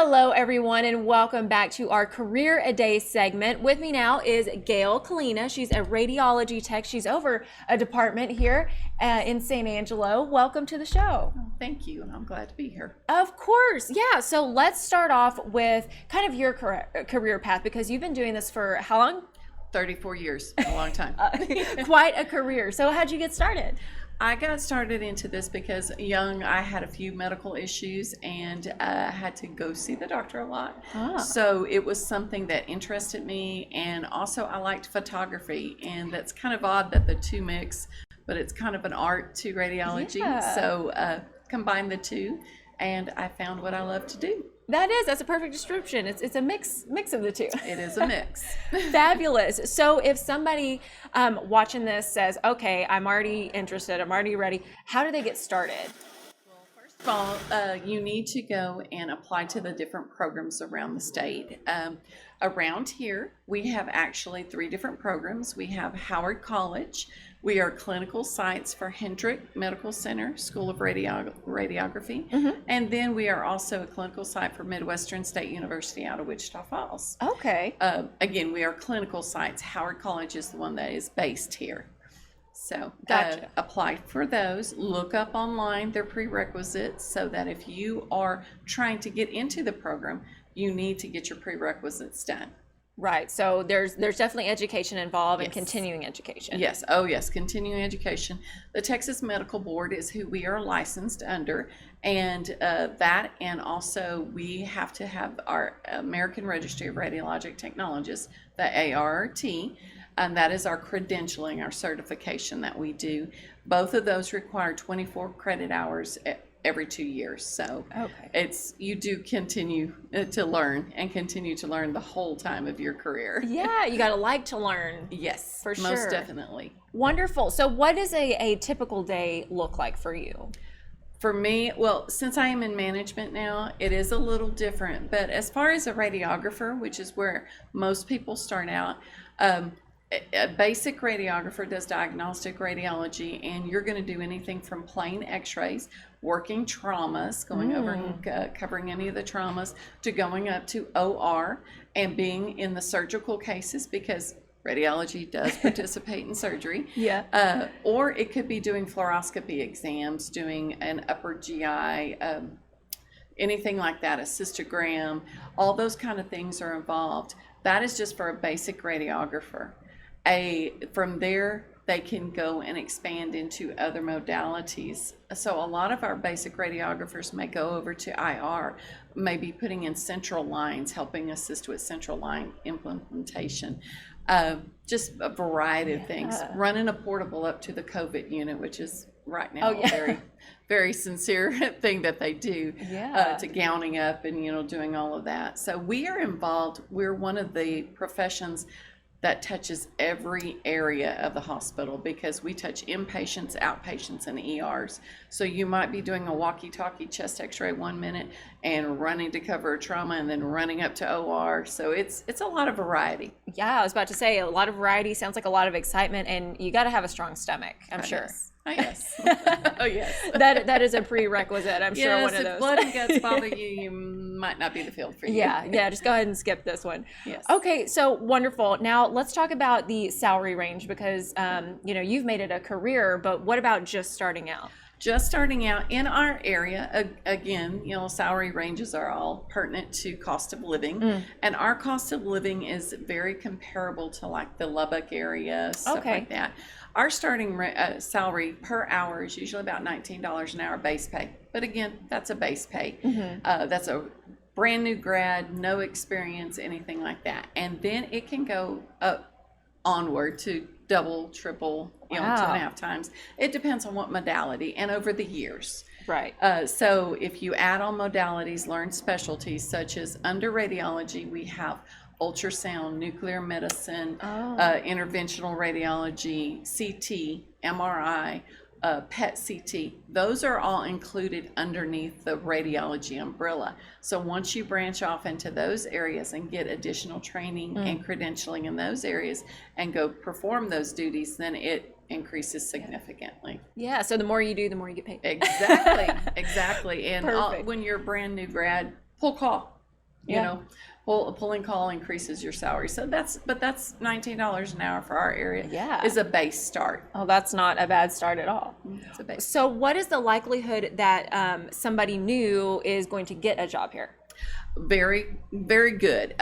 Hello, everyone, and welcome back to our Career a Day segment. With me now is Gayle Kalina. She's a radiology tech. She's over a department here in San Angelo. Welcome to the show. Oh, thank you, and I'm glad to be here. Of course. Yeah, so let's start off with kind of your career path, because you've been doing this for how long? 34 years, a long time. Quite a career. So how'd you get started? I got started into this because young, I had a few medical issues and had to go see the doctor a lot. So it was something that interested me, and also I liked photography, and that's kind of odd that the two mix, but it's kind of an art to radiology. Yeah. So combine the two, and I found what I love to do. That's a perfect description. It's a mix of the two. It is a mix. Fabulous. So if somebody watching this says, okay, I'm already interested, I'm already ready, how do they get started? Well, first of all, you need to go and apply to the different programs around the state. Around here, we have actually 3 different programs. We have Howard College. We are clinical sites for Hendrick Medical Center, School of Radiography. And then we are also a clinical site for Midwestern State University out of Wichita Falls. Okay. Again, we are clinical sites. Howard College is the one that is based here. So Gotcha. Apply for those. Look up online their prerequisites, so that if you are trying to get into the program, you need to get your prerequisites done. Right. So there's definitely education involved, and Yes. continuing education. Yes. Oh, yes. Continuing education. The Texas Medical Board is who we are licensed under, and that, and also we have to have our American Registry of Radiologic Technologists, the ARRT, and that is our credentialing, our certification that we do. Both of those require 24 credit hours every 2 years. So Okay. you do continue to learn, and continue to learn the whole time of your career. Yeah, you got to like to learn. Yes, For most sure. definitely. Wonderful. So what does a typical day look like for you? For me, well, since I am in management now, it is a little different. But as far as a radiographer, which is where most people start out, a basic radiographer does diagnostic radiology, and you're going to do anything from plain x-rays, working traumas, going over and covering any of the traumas, to going up to OR and being in the surgical cases, because radiology does participate in surgery. Yeah. Or it could be doing fluoroscopy exams, doing an upper GI, anything like that, a cystogram, all those kind of things are involved. That is just for a basic radiographer. From there, they can go and expand into other modalities. So a lot of our basic radiographers may go over to IR, maybe putting in central lines, helping assist with central line implementation. Just a variety of things. Running a portable up to the COVID unit, which is right now a very, very sincere thing that they do. To gowning up and, doing all of that. So we are involved. We're one of the professions that touches every area of the hospital, because we touch inpatients, outpatients, and ERs. So you might be doing a walkie-talkie chest x-ray 1 minute and running to cover a trauma, and then running up to OR. So it's a lot of variety. Yeah, I was about to say, a lot of variety sounds like a lot of excitement, and you got to have a strong stomach, I'm sure. Yes. Oh, yes. Oh, yes. That is a prerequisite, I'm sure, one of Yes, those. if blood and guts bother you, you might not be the field for you. Yeah, just go ahead and skip this one. Yes. Okay, so wonderful. Now let's talk about the salary range, because you've made it a career, but what about just starting out? Just starting out in our area, again, salary ranges are all pertinent to cost of living, and our cost of living is very comparable to like the Lubbock area, stuff like that. Our starting salary per hour is usually about $19 an hour base pay, but again, that's a base pay. That's a brand new grad, no experience, anything like that, and then it can go up onward to double, triple, 2.5 times. It depends on what modality and over the years. Right. So if you add on modalities, learn specialties such as under radiology, we have ultrasound, nuclear medicine, interventional radiology, CT, MRI, PET CT. Those are all included underneath the radiology umbrella. So once you branch off into those areas and get additional training and credentialing in those areas and go perform those duties, then it increases significantly. Yeah, so the more you do, the more you get paid. Exactly, exactly. And when you're a brand new grad, pull call. you know. A pulling call increases your salary. So that's $19 an hour for our area is a base start. Oh, that's not a bad start at all. It's a base. So what is the likelihood that somebody new is going to get a job here? Very, very good.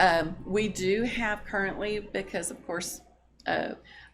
We do have currently, because of course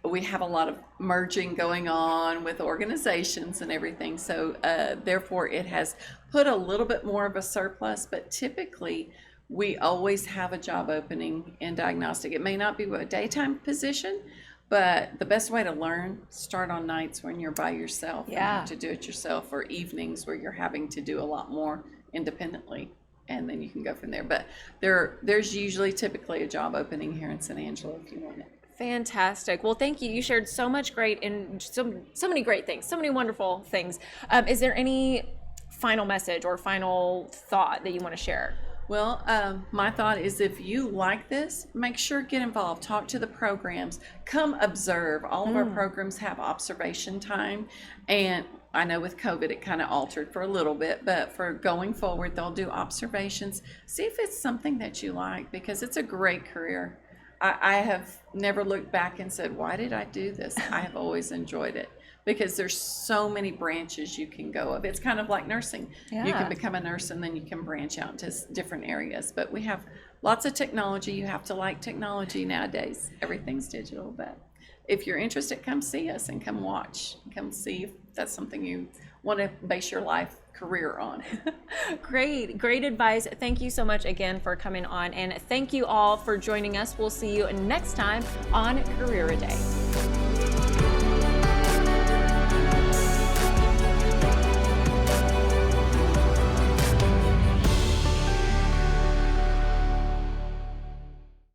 we have a lot of merging going on with organizations and everything. So therefore it has put a little bit more of a surplus, but typically we always have a job opening in diagnostic. It may not be a daytime position, but the best way to learn, start on nights when you're by yourself and have to do it yourself, or evenings where you're having to do a lot more independently, and then you can go from there. But there's usually typically a job opening here in San Angelo if you want it. Fantastic. Well, thank you. You shared so much great and so many great things, so many wonderful things. Is there any final message or final thought that you want to share? Well, my thought is, if you like this, make sure get involved, talk to the programs, come observe. All of our programs have observation time, and I know with COVID it kind of altered for a little bit, but for going forward they'll do observations. See if it's something that you like, because it's a great career. I have never looked back and said, why did I do this? I have always enjoyed it, because there's so many branches you can go of. It's kind of like nursing. You can become a nurse and then you can branch out into different areas. But we have lots of technology. You have to like technology nowadays. Everything's digital. But if you're interested, come see us and come watch. Come see if that's something you want to base your life career on. Great advice. Thank you so much again for coming on, and thank you all for joining us. We'll see you next time on Career A Day.